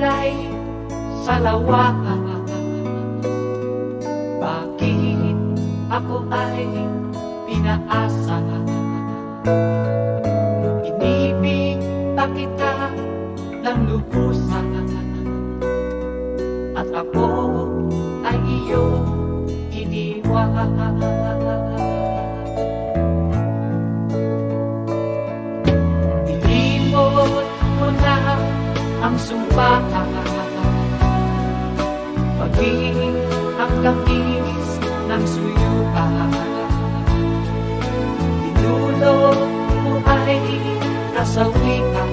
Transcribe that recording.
ika'y salawa. Bakit ako ay pinaasa? Inibig pa kita ng lubusan, at ako ay iyong iniwan. Nilimot mo na ang sumpa, maging ang langis ng suyuan. Tinulog mo ay kasawian,